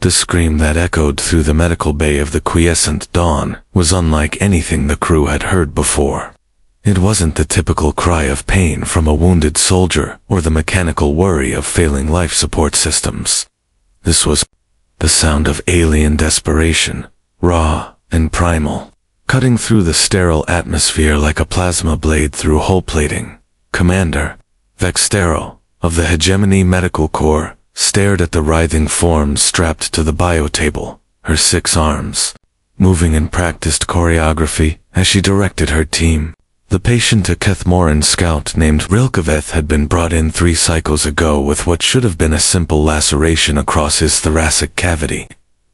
The scream that echoed through the medical bay of the quiescent dawn was unlike anything the crew had heard before. It wasn't the typical cry of pain from a wounded soldier or the mechanical worry of failing life support systems. This was the sound of alien desperation, raw and primal, cutting through the sterile atmosphere like a plasma blade through hull plating. Commander Vextero of the Hegemony Medical Corps stared at the writhing form strapped to the biotable, her 6 arms moving in practiced choreography as she directed her team. The patient, a Kethmoran scout named Rilkaveth, had been brought in 3 cycles ago with what should have been a simple laceration across his thoracic cavity.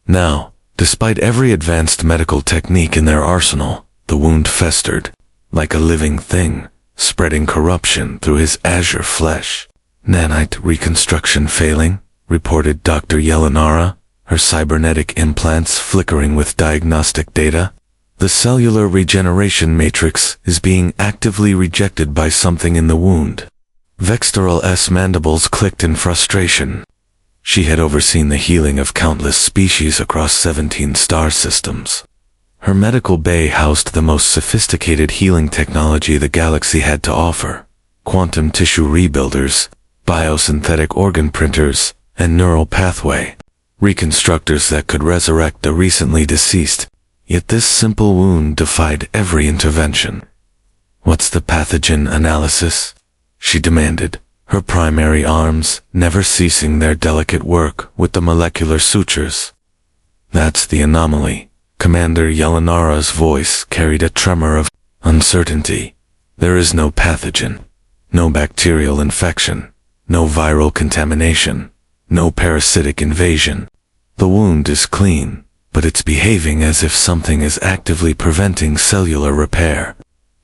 Now, despite every advanced medical technique in their arsenal, the wound festered, like a living thing, spreading corruption through his azure flesh. Nanite reconstruction failing, reported Dr. Yelenara, her cybernetic implants flickering with diagnostic data. The cellular regeneration matrix is being actively rejected by something in the wound. Vexteral's mandibles clicked in frustration. She had overseen the healing of countless species across 17 star systems. Her medical bay housed the most sophisticated healing technology the galaxy had to offer: quantum tissue rebuilders, biosynthetic organ printers, and neural pathway reconstructors that could resurrect the recently deceased. Yet this simple wound defied every intervention. "What's the pathogen analysis?" she demanded, her primary arms never ceasing their delicate work with the molecular sutures. "That's the anomaly." Commander Yelenara's voice carried a tremor of uncertainty. "There is no pathogen, no bacterial infection, no viral contamination, no parasitic invasion. The wound is clean, but it's behaving as if something is actively preventing cellular repair."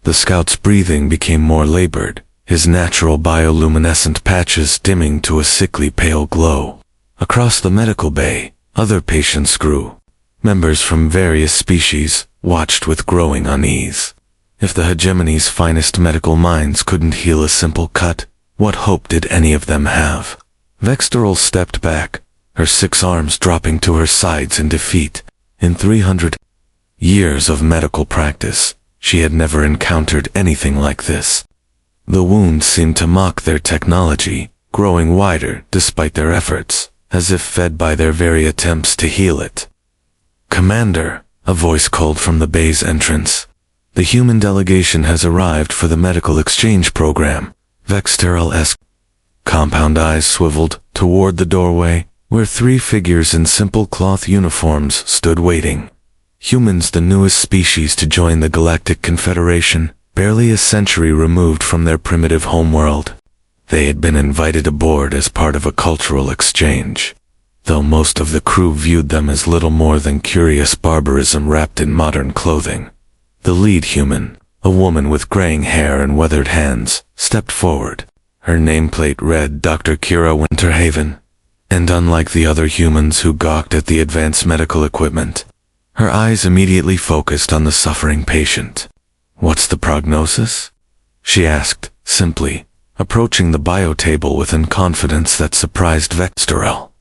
The scout's breathing became more labored, his natural bioluminescent patches dimming to a sickly pale glow. Across the medical bay, other patients grew. Members from various species watched with growing unease. If the Hegemony's finest medical minds couldn't heal a simple cut, what hope did any of them have? Vexteral stepped back, her 6 arms dropping to her sides in defeat. In 300 years of medical practice, she had never encountered anything like this. The wound seemed to mock their technology, growing wider despite their efforts, as if fed by their very attempts to heal it. "Commander," a voice called from the bay's entrance. "The human delegation has arrived for the medical exchange program." Vexteral's compound eyes swiveled toward the doorway, where 3 figures in simple cloth uniforms stood waiting. Humans, the newest species to join the Galactic Confederation, barely a century removed from their primitive homeworld. They had been invited aboard as part of a cultural exchange, though most of the crew viewed them as little more than curious barbarism wrapped in modern clothing. The lead human, a woman with graying hair and weathered hands, stepped forward. Her nameplate read Dr. Kira Winterhaven, and unlike the other humans who gawked at the advanced medical equipment, her eyes immediately focused on the suffering patient. "What's the prognosis?" she asked, simply, approaching the biotable with a confidence that surprised Vexterel.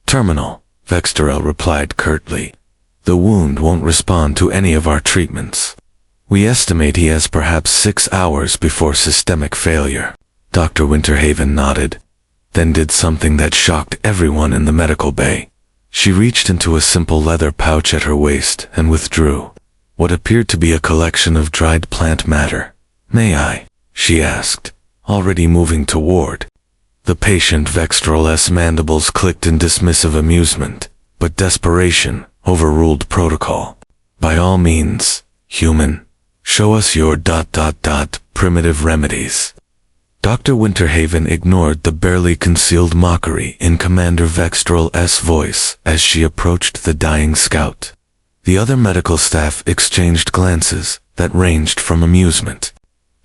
"Terminal," Vexterel replied curtly. "The wound won't respond to any of our treatments. We estimate he has perhaps 6 hours before systemic failure." Dr. Winterhaven nodded, then did something that shocked everyone in the medical bay. She reached into a simple leather pouch at her waist and withdrew what appeared to be a collection of dried plant matter. "May I?" she asked, already moving toward. The patient Vexteral's mandibles clicked in dismissive amusement, but desperation overruled protocol. "By all means, human, show us your primitive remedies." Dr. Winterhaven ignored the barely concealed mockery in Commander Vexteral's voice as she approached the dying scout. The other medical staff exchanged glances that ranged from amusement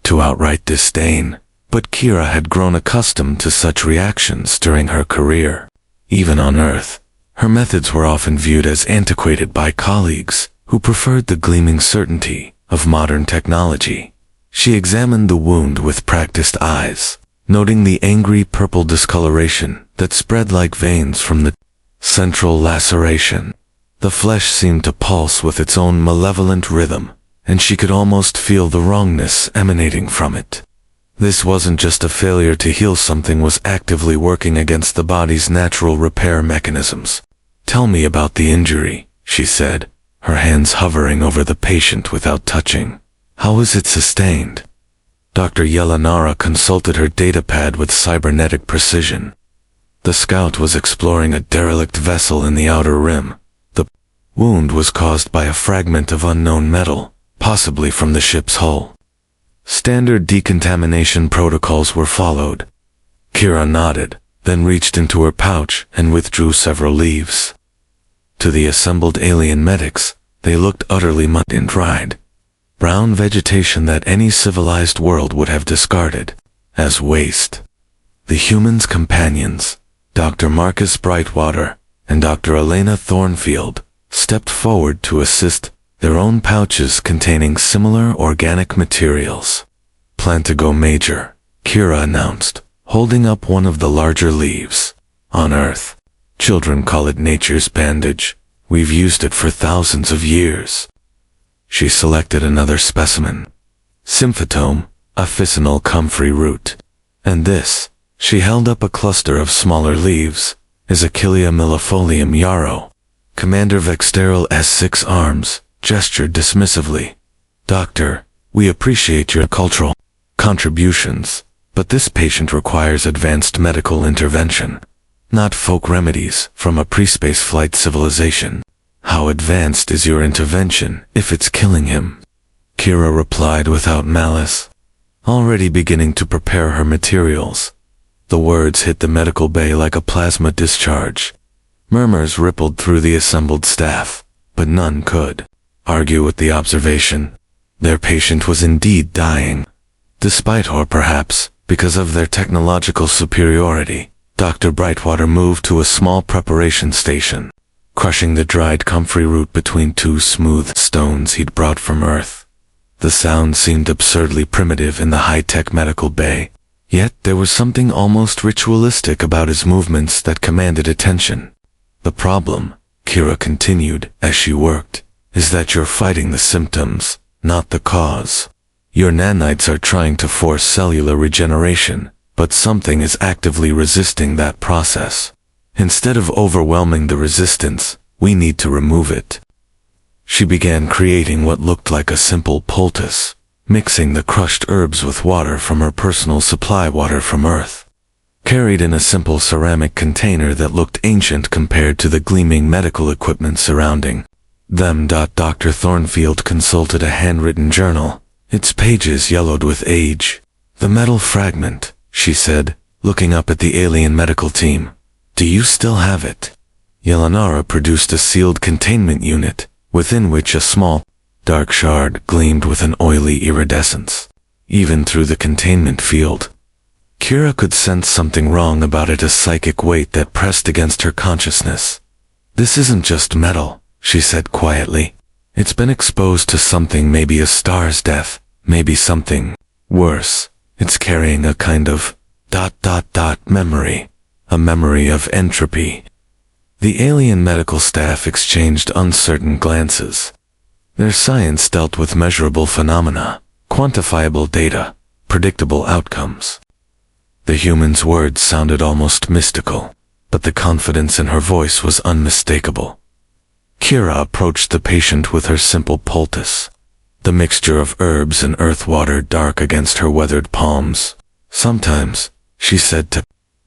to outright disdain, but Kira had grown accustomed to such reactions during her career. Even on Earth, her methods were often viewed as antiquated by colleagues who preferred the gleaming certainty of modern technology. She examined the wound with practiced eyes, noting the angry purple discoloration that spread like veins from the Central laceration. The flesh seemed to pulse with its own malevolent rhythm, and she could almost feel the wrongness emanating from it. This wasn't just a failure to heal, something was actively working against the body's natural repair mechanisms. "Tell me about the injury," she said, her hands hovering over the patient without touching. "How was it sustained?" Dr. Yelanara consulted her datapad with cybernetic precision. The scout was exploring a derelict vessel in the outer rim. The wound was caused by a fragment of unknown metal, possibly from the ship's hull. Standard decontamination protocols were followed. Kira nodded, then reached into her pouch and withdrew several leaves. To the assembled alien medics, they looked utterly muddy and dried. Brown vegetation that any civilized world would have discarded as waste. The humans' companions, Dr. Marcus Brightwater and Dr. Elena Thornfield, stepped forward to assist, their own pouches containing similar organic materials. "Plan to go major," Kira announced, holding up one of the larger leaves. "On Earth, children call it nature's bandage. We've used it for thousands of years." She selected another specimen. Symphytome, a officinal comfrey root. "And this," she held up a cluster of smaller leaves, "is Achillea millefolium yarrow." Commander Vexteril S6 Arms gestured dismissively. "Doctor, we appreciate your cultural contributions, but this patient requires advanced medical intervention, not folk remedies from a pre-space flight civilization." "How advanced is your intervention if it's killing him?" Kira replied without malice, already beginning to prepare her materials. The words hit the medical bay like a plasma discharge. Murmurs rippled through the assembled staff, but none could argue with the observation. Their patient was indeed dying. Despite, or perhaps because of, their technological superiority, Dr. Brightwater moved to a small preparation station, crushing the dried comfrey root between two smooth stones he'd brought from Earth. The sound seemed absurdly primitive in the high-tech medical bay, yet there was something almost ritualistic about his movements that commanded attention. "The problem," Kira continued as she worked, "is that you're fighting the symptoms, not the cause. Your nanites are trying to force cellular regeneration, but something is actively resisting that process. Instead of overwhelming the resistance, we need to remove it." She began creating what looked like a simple poultice, mixing the crushed herbs with water from her personal supply, water from Earth, carried in a simple ceramic container that looked ancient compared to the gleaming medical equipment surrounding them. Dr. Thornfield consulted a handwritten journal, its pages yellowed with age. "The metal fragment," she said, looking up at the alien medical team. "Do you still have it?" Yelanara produced a sealed containment unit, within which a small, dark shard gleamed with an oily iridescence. Even through the containment field, Kira could sense something wrong about it, a psychic weight that pressed against her consciousness. "This isn't just metal," she said quietly. "It's been exposed to something, maybe a star's death, maybe something worse. It's carrying a kind of memory. A memory of entropy." The alien medical staff exchanged uncertain glances. Their science dealt with measurable phenomena, quantifiable data, predictable outcomes. The human's words sounded almost mystical, but the confidence in her voice was unmistakable. Kira approached the patient with her simple poultice, the mixture of herbs and earth water dark against her weathered palms. "Sometimes," she said to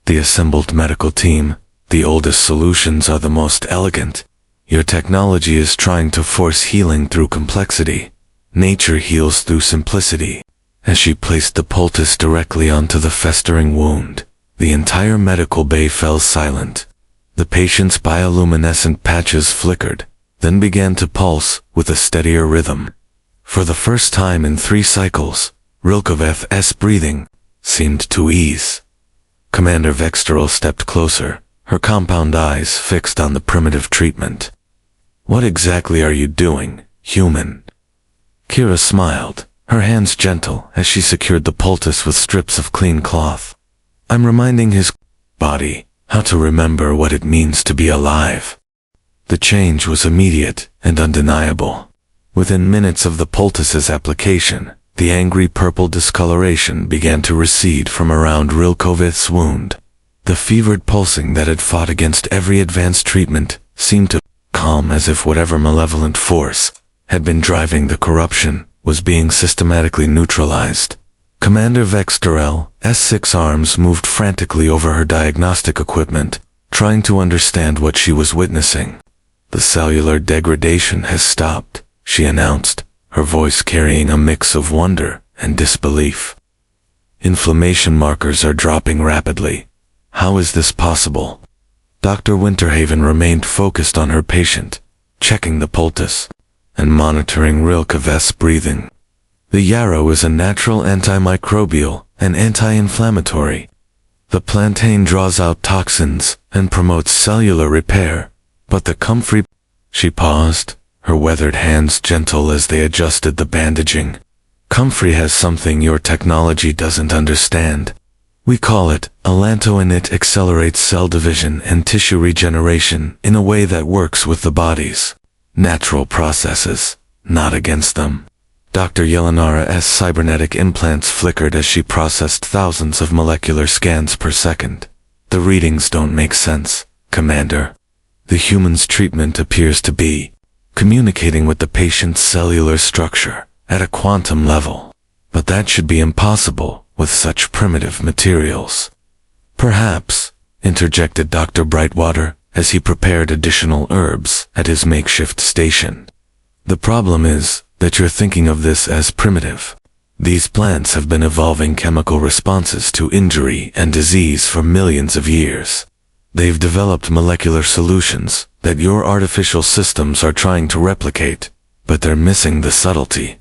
the assembled medical team, "the oldest solutions are the most elegant. Your technology is trying to force healing through complexity. Nature heals through simplicity." As she placed the poultice directly onto the festering wound, the entire medical bay fell silent. The patient's bioluminescent patches flickered, then began to pulse with a steadier rhythm. For the first time in 3 cycles, Rilkoveth's breathing seemed to ease. Commander Vexteril stepped closer, her compound eyes fixed on the primitive treatment. "What exactly are you doing, human?" Kira smiled, her hands gentle as she secured the poultice with strips of clean cloth. "I'm reminding his body how to remember what it means to be alive. The change was immediate and undeniable. Within minutes of the poultice's application, the angry purple discoloration began to recede from around Rilkovith's wound. The fevered pulsing that had fought against every advanced treatment seemed to calm, as if whatever malevolent force had been driving the corruption was being systematically neutralized. Commander Vextorel, S6 arms moved frantically over her diagnostic equipment, trying to understand what she was witnessing. "The cellular degradation has stopped," she announced, her voice carrying a mix of wonder and disbelief. "Inflammation markers are dropping rapidly. How is this possible?" Dr. Winterhaven remained focused on her patient, checking the poultice and monitoring Rilkoveth's breathing. The yarrow is a natural antimicrobial and anti-inflammatory. The plantain draws out toxins and promotes cellular repair, but the comfrey... She paused, her weathered hands gentle as they adjusted the bandaging. "Comfrey has something your technology doesn't understand. We call it Alanto, and it accelerates cell division and tissue regeneration in a way that works with the body's natural processes, not against them." Dr. Yelenara's cybernetic implants flickered as she processed thousands of molecular scans per second. "The readings don't make sense, Commander. The human's treatment appears to be communicating with the patient's cellular structure at a quantum level. But that should be impossible with such primitive materials." "Perhaps," interjected Dr. Brightwater as he prepared additional herbs at his makeshift station. "The problem is that you're thinking of this as primitive. These plants have been evolving chemical responses to injury and disease for millions of years. They've developed molecular solutions that your artificial systems are trying to replicate, but they're missing the subtlety."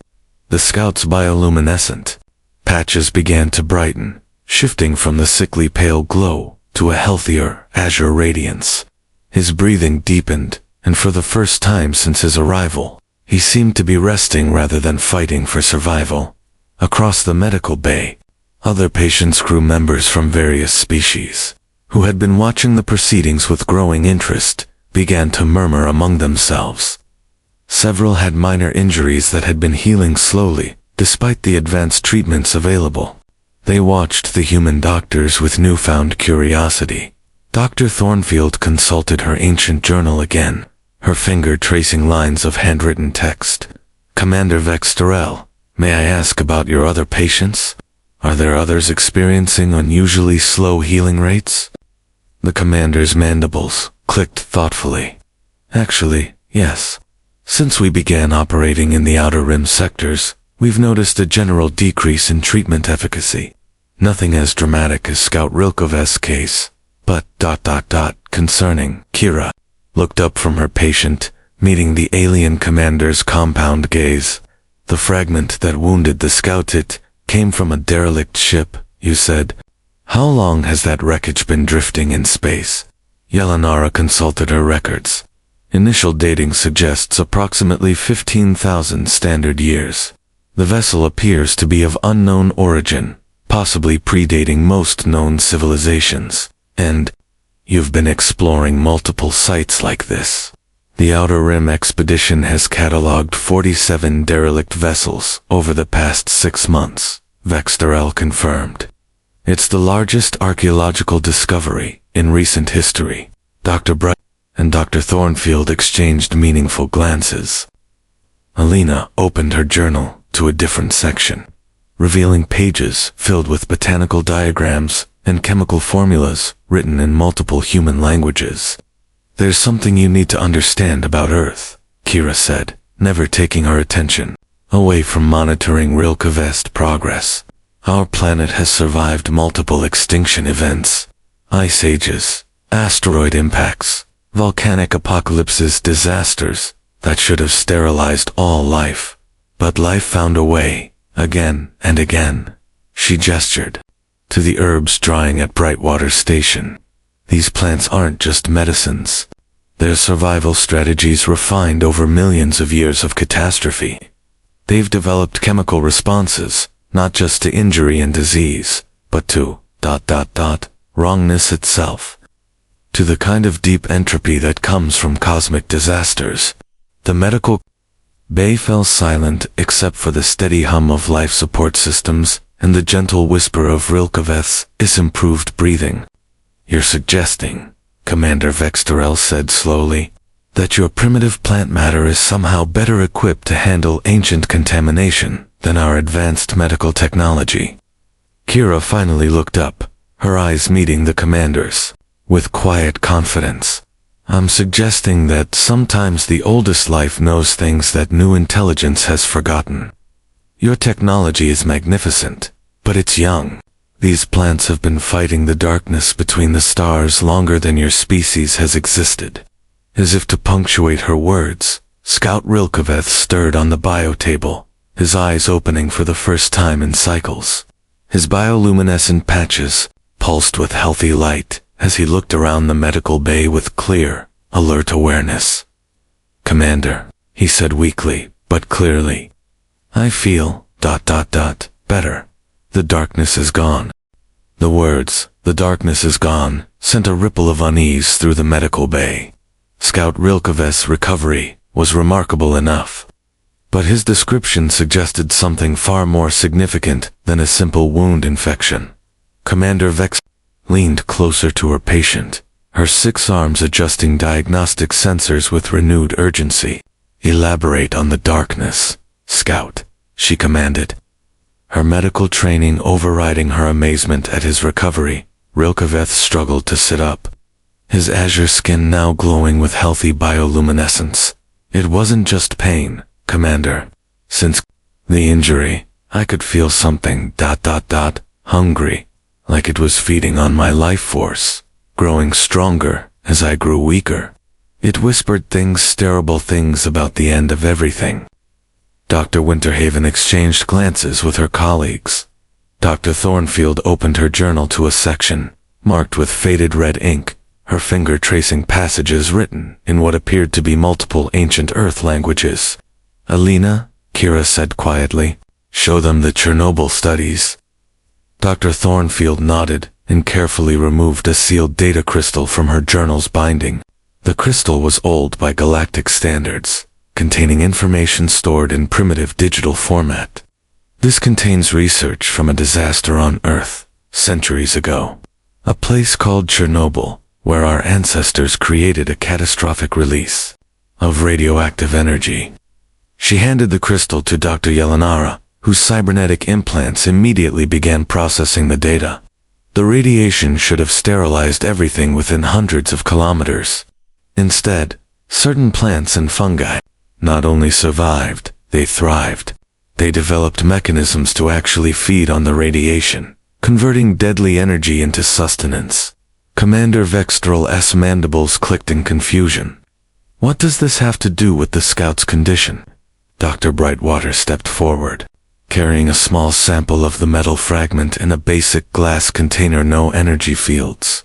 The scout's bioluminescent patches began to brighten, shifting from the sickly pale glow to a healthier azure radiance. His breathing deepened, and for the first time since his arrival, he seemed to be resting rather than fighting for survival. Across the medical bay, other patients' crew members from various species, who had been watching the proceedings with growing interest, began to murmur among themselves. Several had minor injuries that had been healing slowly, despite the advanced treatments available. They watched the human doctors with newfound curiosity. Dr. Thornfield consulted her ancient journal again, her finger tracing lines of handwritten text. "Commander Vextorel, may I ask about your other patients? Are there others experiencing unusually slow healing rates?" The commander's mandibles clicked thoughtfully. "Actually, yes. Since we began operating in the Outer Rim sectors, we've noticed a general decrease in treatment efficacy. Nothing as dramatic as Scout Rilkoveth's case, but... Concerning Kira looked up from her patient, meeting the alien commander's compound gaze. "The fragment that wounded the scout, it came from a derelict ship, you said. How long has that wreckage been drifting in space?" Yelenara consulted her records. Initial dating suggests approximately 15,000 standard years. The vessel appears to be of unknown origin, possibly predating most known civilizations. "And you've been exploring multiple sites like this?" "The Outer Rim expedition has catalogued 47 derelict vessels over the past 6 months, Vextorel confirmed. "It's the largest archaeological discovery in recent history." Dr. Bright and Dr. Thornfield exchanged meaningful glances. Alina opened her journal to a different section, revealing pages filled with botanical diagrams and chemical formulas written in multiple human languages. "There's something you need to understand about Earth," Kira said, never taking her attention away from monitoring Rilkoveth's progress. "Our planet has survived multiple extinction events, ice ages, asteroid impacts, volcanic apocalypses, disasters that should have sterilized all life. But life found a way, again and again." She gestured to the herbs drying at Brightwater Station. "These plants aren't just medicines. They're survival strategies refined over millions of years of catastrophe. They've developed chemical responses, not just to injury and disease, but to... wrongness itself. to the kind of deep entropy that comes from cosmic disasters. The medical bay fell silent except for the steady hum of life support systems and the gentle whisper of Rilkeveth's improved breathing. "You're suggesting," Commander Vextorel said slowly, "that your primitive plant matter is somehow better equipped to handle ancient contamination than our advanced medical technology." Kira finally looked up, her eyes meeting the commander's, with quiet confidence. "I'm suggesting that sometimes the oldest life knows things that new intelligence has forgotten. Your technology is magnificent, but it's young. These plants have been fighting the darkness between the stars longer than your species has existed." As if to punctuate her words, Scout Rilkeveth stirred on the biotable, his eyes opening for the first time in cycles. His bioluminescent patches pulsed with healthy light as he looked around the medical bay with clear, alert awareness. "Commander," he said weakly, but clearly, "I feel ... better. The darkness is gone." The words, "the darkness is gone," sent a ripple of unease through the medical bay. Scout Rilkeveth's recovery was remarkable enough, but his description suggested something far more significant than a simple wound infection. Commander Vex leaned closer to her patient, her 6 arms adjusting diagnostic sensors with renewed urgency. "Elaborate on the darkness, Scout," she commanded. Her medical training overriding her amazement at his recovery, Rilkeveth struggled to sit up, his azure skin now glowing with healthy bioluminescence. "It wasn't just pain, Commander. Since the injury, I could feel something ... hungry, like it was feeding on my life force, growing stronger as I grew weaker. It whispered things, terrible things about the end of everything." Dr. Winterhaven exchanged glances with her colleagues. Dr. Thornfield opened her journal to a section, marked with faded red ink, her finger tracing passages written in what appeared to be multiple ancient Earth languages. "Alina," Kira said quietly, "show them the Chernobyl studies." Dr. Thornfield nodded and carefully removed a sealed data crystal from her journal's binding. The crystal was old by Galactic standards, containing information stored in primitive digital format. "This contains research from a disaster on Earth, centuries ago. A place called Chernobyl, where our ancestors created a catastrophic release of radioactive energy." She handed the crystal to Dr. Yelenara, whose cybernetic implants immediately began processing the data. The radiation should have sterilized everything within hundreds of kilometers. Instead, certain plants and fungi not only survived, they thrived. They developed mechanisms to actually feed on the radiation, converting deadly energy into sustenance. Commander Vextorel's mandibles clicked in confusion. "What does this have to do with the scout's condition?" Dr. Brightwater stepped forward, carrying a small sample of the metal fragment in a basic glass container. "No energy fields,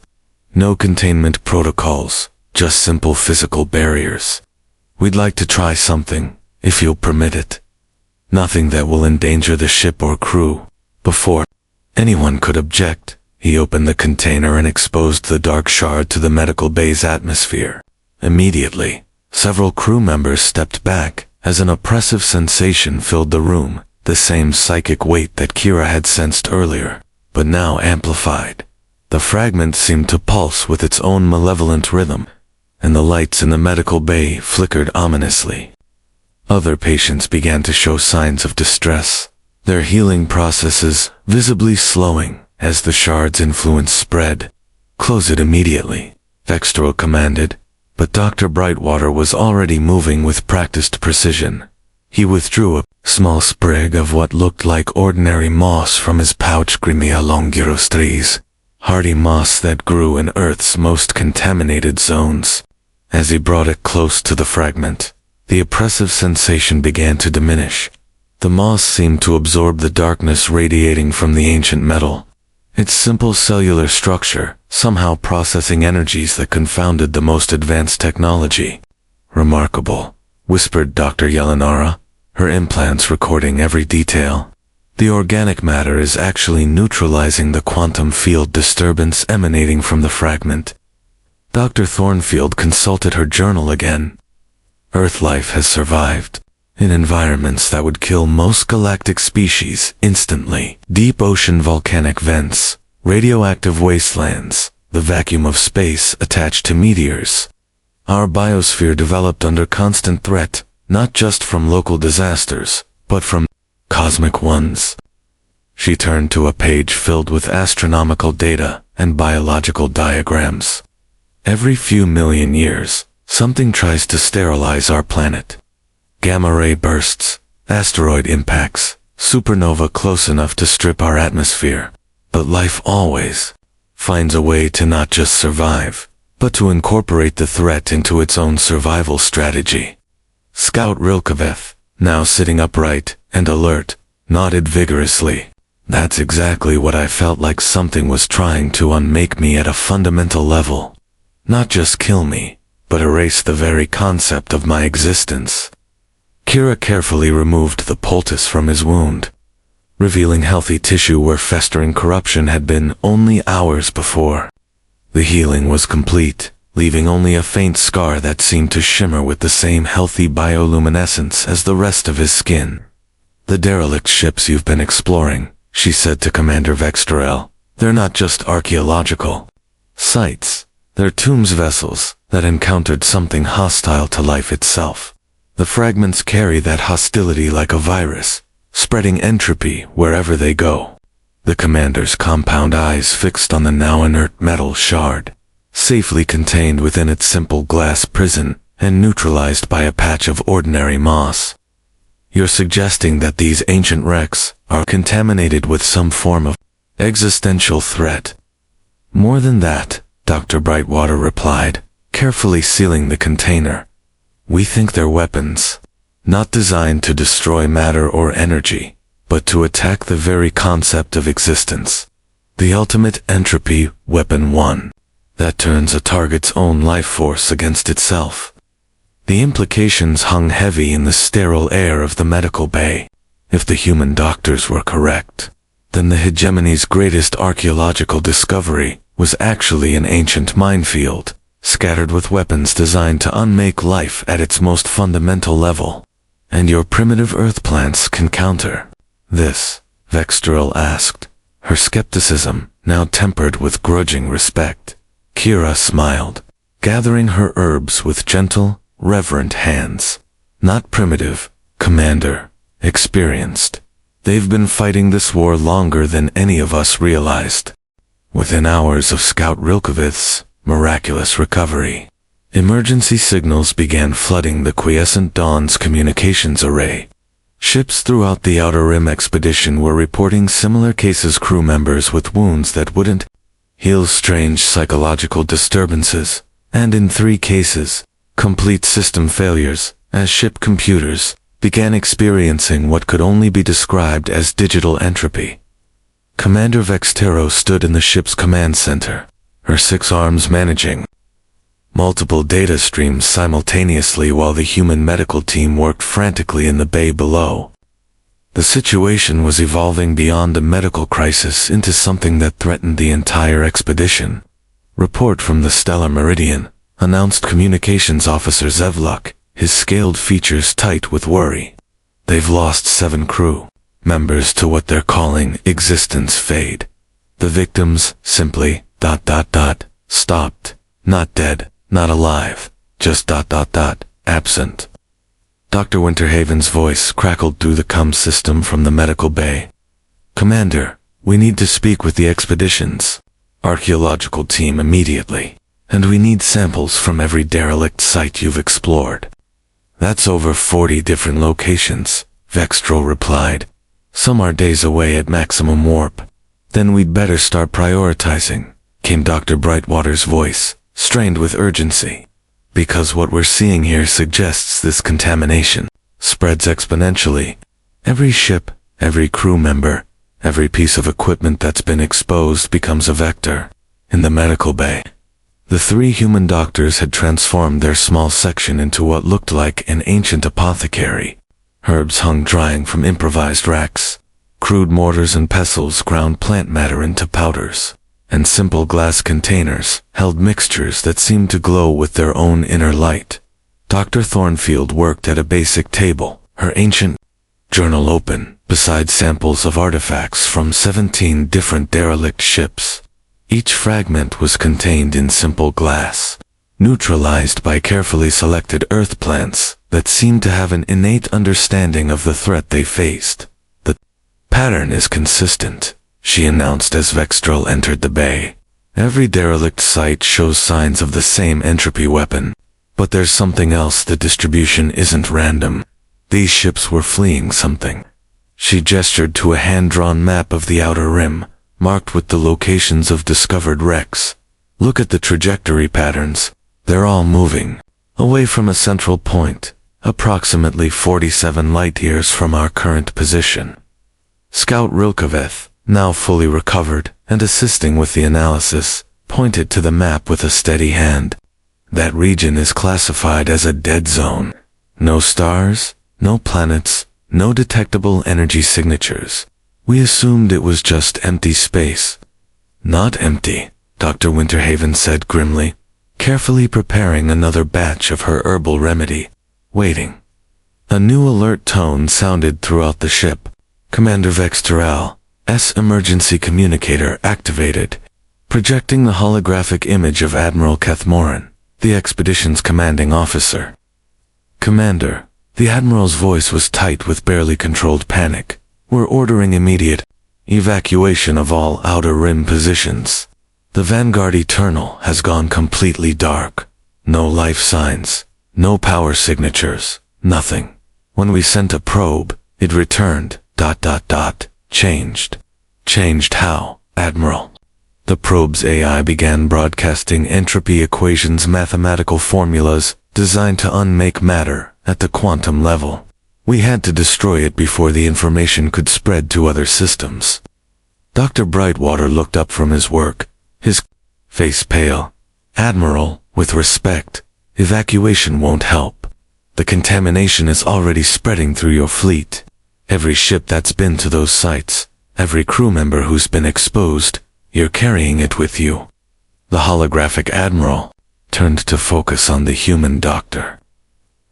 no containment protocols, just simple physical barriers. We'd like to try something, if you'll permit it. Nothing that will endanger the ship or crew." Before anyone could object, he opened the container and exposed the dark shard to the medical bay's atmosphere. Immediately, several crew members stepped back as an oppressive sensation filled the room, the same psychic weight that Kira had sensed earlier, but now amplified. The fragment seemed to pulse with its own malevolent rhythm, and the lights in the medical bay flickered ominously. Other patients began to show signs of distress, their healing processes visibly slowing as the shard's influence spread. "Close it immediately," Vextorel commanded, but Dr. Brightwater was already moving with practiced precision. He withdrew a small sprig of what looked like ordinary moss from his pouch. "Grimia longirostris, hardy moss that grew in Earth's most contaminated zones." As he brought it close to the fragment, the oppressive sensation began to diminish. The moss seemed to absorb the darkness radiating from the ancient metal, its simple cellular structure somehow processing energies that confounded the most advanced technology. "Remarkable," whispered Dr. Yelenara, her implants recording every detail. "The organic matter is actually neutralizing the quantum field disturbance emanating from the fragment." Dr. Thornfield consulted her journal again. Earth life has survived in environments that would kill most galactic species instantly. Deep ocean volcanic vents, radioactive wastelands, the vacuum of space attached to meteors. Our biosphere developed under constant threat, not just from local disasters, but from cosmic ones. She turned to a page filled with astronomical data and biological diagrams. Every few million years, something tries to sterilize our planet. Gamma-ray bursts, asteroid impacts, supernova close enough to strip our atmosphere. But life always finds a way to not just survive, but to incorporate the threat into its own survival strategy. Scout Rilkeveth, now sitting upright and alert, nodded vigorously. That's exactly what I felt like something was trying to unmake me at a fundamental level. Not just kill me, but erase the very concept of my existence. Kira carefully removed the poultice from his wound, revealing healthy tissue where festering corruption had been only hours before. The healing was complete, leaving only a faint scar that seemed to shimmer with the same healthy bioluminescence as the rest of his skin. "The derelict ships you've been exploring," she said to Commander Vextorel, "they're not just archaeological sites. They're tombs vessels that encountered something hostile to life itself. The fragments carry that hostility like a virus, spreading entropy wherever they go." The commander's compound eyes fixed on the now inert metal shard, safely contained within its simple glass prison and neutralized by a patch of ordinary moss. "You're suggesting that these ancient wrecks are contaminated with some form of existential threat?" "More than that," Dr. Brightwater replied, carefully sealing the container. "We think they're weapons, not designed to destroy matter or energy, but to attack the very concept of existence. The ultimate entropy weapon 1, that turns a target's own life force against itself." The implications hung heavy in the sterile air of the medical bay. If the human doctors were correct, then the hegemony's greatest archaeological discovery was actually an ancient minefield, scattered with weapons designed to unmake life at its most fundamental level. "And your primitive earth plants can counter this?" Vextorel asked, her skepticism now tempered with grudging respect. Kira smiled, gathering her herbs with gentle, reverent hands. "Not primitive, Commander, experienced. They've been fighting this war longer than any of us realized." Within hours of Scout Rilkevith's miraculous recovery, emergency signals began flooding the quiescent Dawn's communications array. Ships throughout the Outer Rim expedition were reporting similar cases, crew members with wounds that wouldn't heal, strange psychological disturbances, and in 3 cases, complete system failures, as ship computers began experiencing what could only be described as digital entropy. Commander Vextero stood in the ship's command center, her 6 arms managing multiple data streams simultaneously while the human medical team worked frantically in the bay below. The situation was evolving beyond a medical crisis into something that threatened the entire expedition. "Report from the Stellar Meridian," announced Communications Officer Zevlok, his scaled features tight with worry. "They've lost 7 crew members to what they're calling existence fade. The victims simply ... stopped. Not dead, not alive, just ... absent." Dr. Winterhaven's voice crackled through the comm system from the medical bay. "Commander, we need to speak with the expedition's archaeological team immediately, and we need samples from every derelict site you've explored." "That's over 40 different locations," Vextrel replied. "Some are days away at maximum warp." "Then we'd better start prioritizing," came Dr. Brightwater's voice, strained with urgency. "Because what we're seeing here suggests this contamination spreads exponentially. Every ship, every crew member, every piece of equipment that's been exposed becomes a vector." In the medical bay, the 3 human doctors had transformed their small section into what looked like an ancient apothecary. Herbs hung drying from improvised racks. Crude mortars and pestles ground plant matter into powders. and simple glass containers held mixtures that seemed to glow with their own inner light. Dr. Thornfield worked at a basic table, her ancient journal open, beside samples of artifacts from 17 different derelict ships. Each fragment was contained in simple glass, neutralized by carefully selected earth plants that seemed to have an innate understanding of the threat they faced. "The pattern is consistent," she announced as Vextrel entered the bay. "Every derelict site shows signs of the same entropy weapon. But there's something else. The distribution isn't random. These ships were fleeing something." She gestured to a hand-drawn map of the outer rim, marked with the locations of discovered wrecks. "Look at the trajectory patterns. They're all moving away from a central point, approximately 47 light-years from our current position." Scout Rilkoveth, now fully recovered and assisting with the analysis, pointed to the map with a steady hand. "That region is classified as a dead zone. No stars, no planets, no detectable energy signatures. We assumed it was just empty space." "Not empty," Dr. Winterhaven said grimly, carefully preparing another batch of her herbal remedy. "Waiting." A new alert tone sounded throughout the ship. Commander Vextrel's emergency communicator activated, projecting the holographic image of Admiral Cathmoran, the expedition's commanding officer. "Commander," the Admiral's voice was tight with barely controlled panic, "we're ordering immediate evacuation of all outer rim positions. The Vanguard Eternal has gone completely dark. No life signs, no power signatures, nothing. When we sent a probe, it returned, ... changed." "Changed how, Admiral?" The probe's AI began broadcasting entropy equations, mathematical formulas designed to unmake matter at the quantum level. "We had to destroy it before the information could spread to other systems." Dr. Brightwater looked up from his work, his face pale. "Admiral, with respect, evacuation won't help. The contamination is already spreading through your fleet. Every ship that's been to those sites, every crew member who's been exposed, you're carrying it with you." The holographic Admiral turned to focus on the human doctor.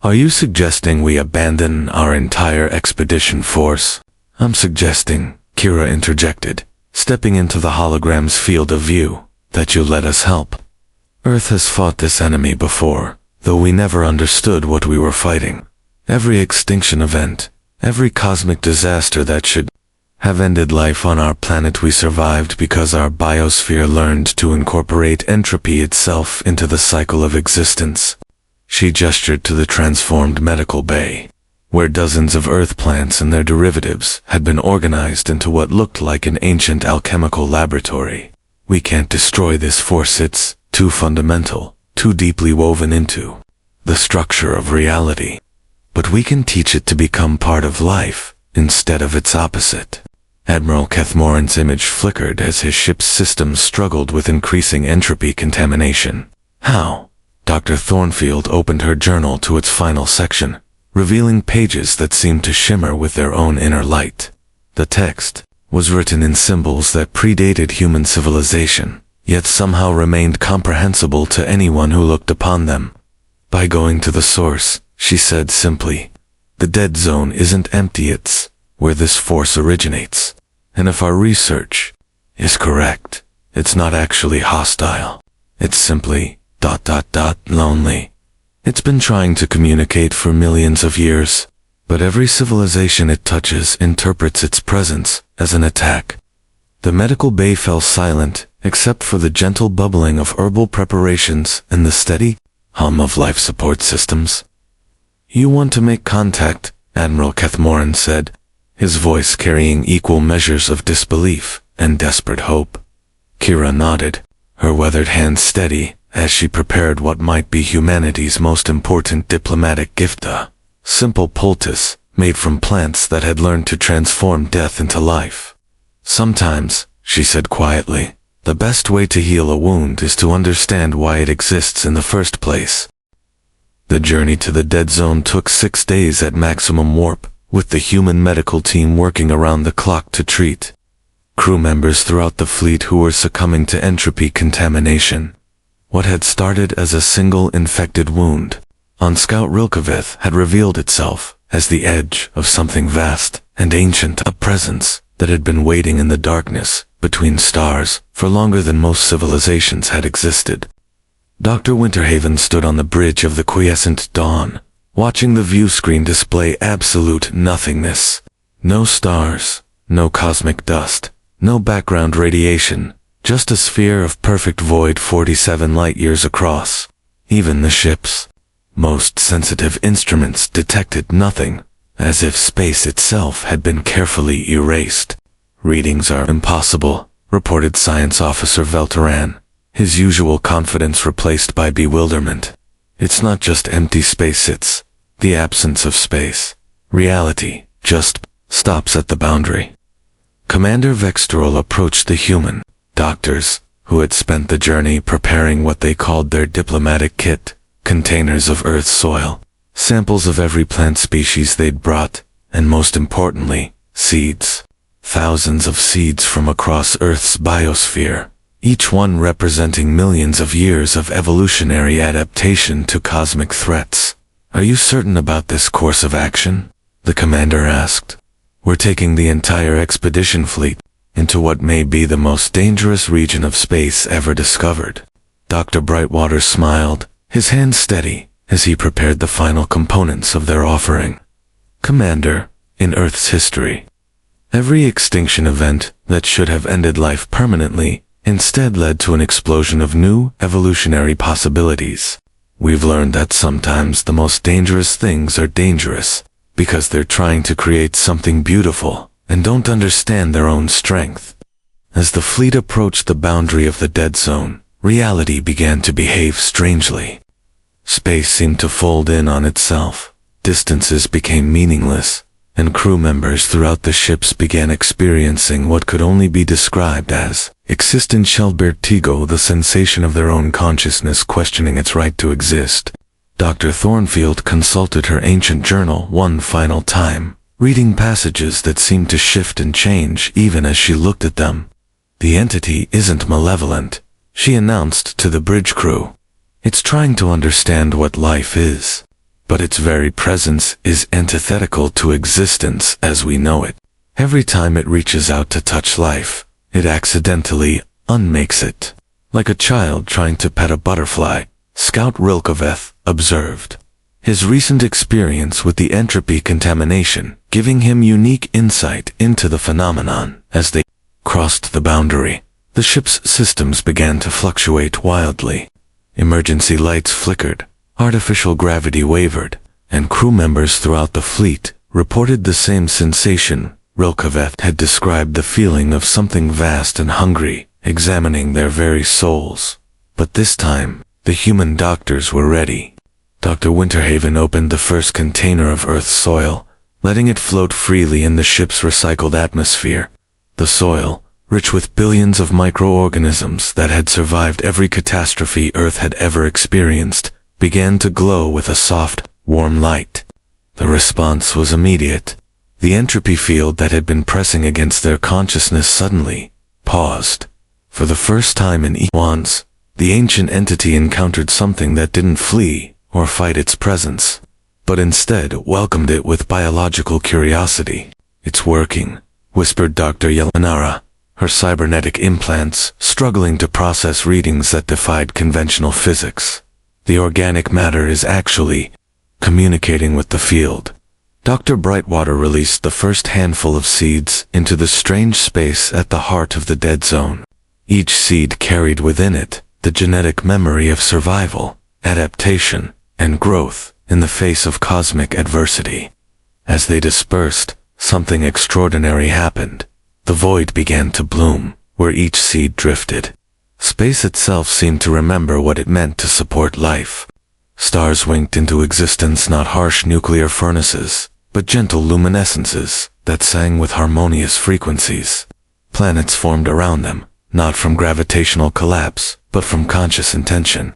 "Are you suggesting we abandon our entire expedition force?" "I'm suggesting," Kira interjected, stepping into the hologram's field of view, "that you let us help. Earth has fought this enemy before, though we never understood what we were fighting. Every extinction event, every cosmic disaster that should have ended life on our planet, we survived because our biosphere learned to incorporate entropy itself into the cycle of existence." She gestured to the transformed medical bay, where dozens of earth plants and their derivatives had been organized into what looked like an ancient alchemical laboratory. "We can't destroy this force. It's too fundamental, too deeply woven into the structure of reality. But we can teach it to become part of life, instead of its opposite." Admiral Cathmoran's image flickered as his ship's systems struggled with increasing entropy contamination. "How?" Dr. Thornfield opened her journal to its final section, revealing pages that seemed to shimmer with their own inner light. The text was written in symbols that predated human civilization, yet somehow remained comprehensible to anyone who looked upon them. "By going to the source," she said simply, "the dead zone isn't empty, it's where this force originates. And if our research is correct, it's not actually hostile. It's simply ... lonely. It's been trying to communicate for millions of years, but every civilization it touches interprets its presence as an attack." The medical bay fell silent, except for the gentle bubbling of herbal preparations and the steady hum of life support systems. "You want to make contact," Admiral Cathmoran said, his voice carrying equal measures of disbelief and desperate hope. Kira nodded, her weathered hands steady as she prepared what might be humanity's most important diplomatic gift, a simple poultice made from plants that had learned to transform death into life. "Sometimes," she said quietly, "the best way to heal a wound is to understand why it exists in the first place." The journey to the dead zone took 6 days at maximum warp, with the human medical team working around the clock to treat crew members throughout the fleet who were succumbing to entropy contamination. What had started as a single infected wound on Scout Rilkoveth had revealed itself as the edge of something vast and ancient, a presence that had been waiting in the darkness between stars for longer than most civilizations had existed. Dr. Winterhaven stood on the bridge of the quiescent dawn, watching the view screen display absolute nothingness. No stars, no cosmic dust, no background radiation, just a sphere of perfect void 47 light-years across. Even the ship's most sensitive instruments detected nothing, as if space itself had been carefully erased. "Readings are impossible," reported Science Officer Velteran, his usual confidence replaced by bewilderment. "It's not just empty space, it's the absence of space. Reality just stops at the boundary." Commander Vexterol approached the human doctors, who had spent the journey preparing what they called their diplomatic kit, containers of Earth's soil, samples of every plant species they'd brought, and most importantly, seeds. Thousands of seeds from across Earth's biosphere, each one representing millions of years of evolutionary adaptation to cosmic threats. "Are you certain about this course of action?" the commander asked. "We're taking the entire expedition fleet into what may be the most dangerous region of space ever discovered." Dr. Brightwater smiled, his hand steady, as he prepared the final components of their offering. "Commander, in Earth's history, every extinction event that should have ended life permanently instead led to an explosion of new evolutionary possibilities. We've learned that sometimes the most dangerous things are dangerous because they're trying to create something beautiful and don't understand their own strength." As the fleet approached the boundary of the dead zone, reality began to behave strangely. Space seemed to fold in on itself, distances became meaningless, and crew members throughout the ships began experiencing what could only be described as existential vertigo, the sensation of their own consciousness questioning its right to exist. Dr. Thornfield consulted her ancient journal one final time, reading passages that seemed to shift and change even as she looked at them. "The entity isn't malevolent," she announced to the bridge crew. "It's trying to understand what life is, but its very presence is antithetical to existence as we know it. Every time it reaches out to touch life, it accidentally unmakes it. Like a child trying to pet a butterfly," Scout Rilkoveth observed, his recent experience with the entropy contamination giving him unique insight into the phenomenon. As they crossed the boundary, the ship's systems began to fluctuate wildly. Emergency lights flickered, artificial gravity wavered, and crew members throughout the fleet reported the same sensation. Rilkoveth had described the feeling of something vast and hungry, examining their very souls. But this time, the human doctors were ready. Dr. Winterhaven opened the first container of Earth's soil, letting it float freely in the ship's recycled atmosphere. The soil, rich with billions of microorganisms that had survived every catastrophe Earth had ever experienced, began to glow with a soft, warm light. The response was immediate. The entropy field that had been pressing against their consciousness suddenly paused. For the first time in eons, the ancient entity encountered something that didn't flee or fight its presence, but instead welcomed it with biological curiosity. "It's working," whispered Dr. Yelenara, her cybernetic implants struggling to process readings that defied conventional physics. "The organic matter is actually communicating with the field." Dr. Brightwater released the first handful of seeds into the strange space at the heart of the dead zone. Each seed carried within it the genetic memory of survival, adaptation, and growth in the face of cosmic adversity. As they dispersed, something extraordinary happened. The void began to bloom, where each seed drifted. Space itself seemed to remember what it meant to support life. Stars winked into existence, not harsh nuclear furnaces, but gentle luminescences that sang with harmonious frequencies. Planets formed around them, not from gravitational collapse, but from conscious intention.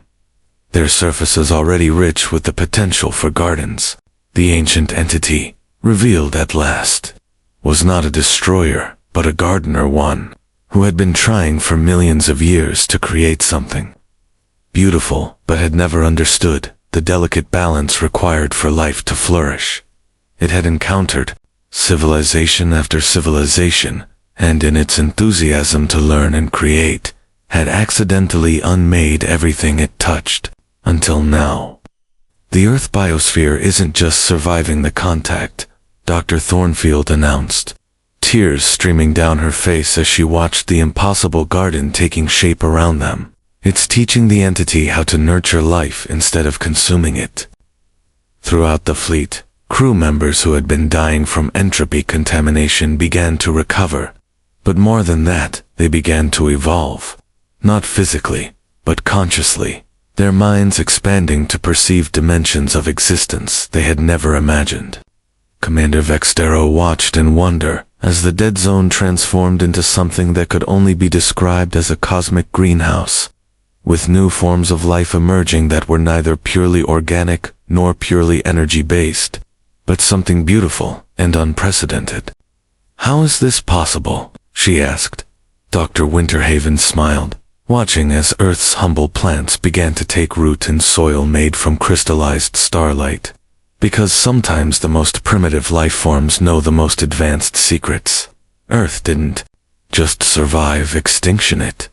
Their surfaces already rich with the potential for gardens. The ancient entity, revealed at last, was not a destroyer, but a gardener one, who had been trying for millions of years to create something beautiful, but had never understood the delicate balance required for life to flourish. It had encountered civilization after civilization, and in its enthusiasm to learn and create, had accidentally unmade everything it touched, until now. The Earth biosphere isn't just surviving the contact, Dr. Thornfield announced, tears streaming down her face as she watched the impossible garden taking shape around them. It's teaching the entity how to nurture life instead of consuming it. Throughout the fleet, crew members who had been dying from entropy contamination began to recover. But more than that, they began to evolve. Not physically, but consciously, their minds expanding to perceive dimensions of existence they had never imagined. Commander Vextero watched in wonder as the dead zone transformed into something that could only be described as a cosmic greenhouse, with new forms of life emerging that were neither purely organic nor purely energy-based, but something beautiful and unprecedented. "How is this possible?" she asked. Dr. Winterhaven smiled, watching as Earth's humble plants began to take root in soil made from crystallized starlight. Because sometimes the most primitive life forms know the most advanced secrets. Earth didn't just survive extinction, it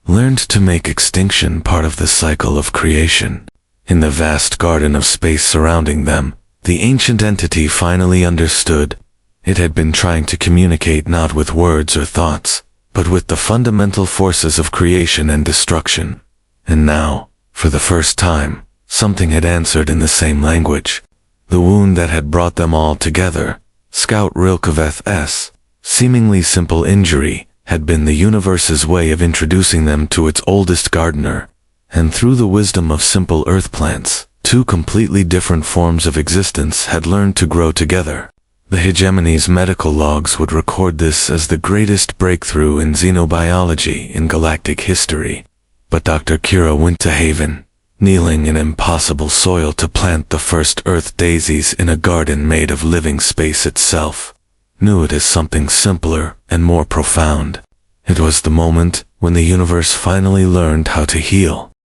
learned to make extinction part of the cycle of creation. In the vast garden of space surrounding them, the ancient entity finally understood. It had been trying to communicate not with words or thoughts, but with the fundamental forces of creation and destruction. And now, for the first time, something had answered in the same language. The wound that had brought them all together, Scout Rilkeveth's seemingly simple injury, had been the universe's way of introducing them to its oldest gardener. And through the wisdom of simple earth plants, two completely different forms of existence had learned to grow together. The hegemony's medical logs would record this as the greatest breakthrough in xenobiology in galactic history. But Dr. Kira Winterhaven, kneeling in impossible soil to plant the first Earth daisies in a garden made of living space itself, knew it as something simpler and more profound. It was the moment when the universe finally learned how to heal.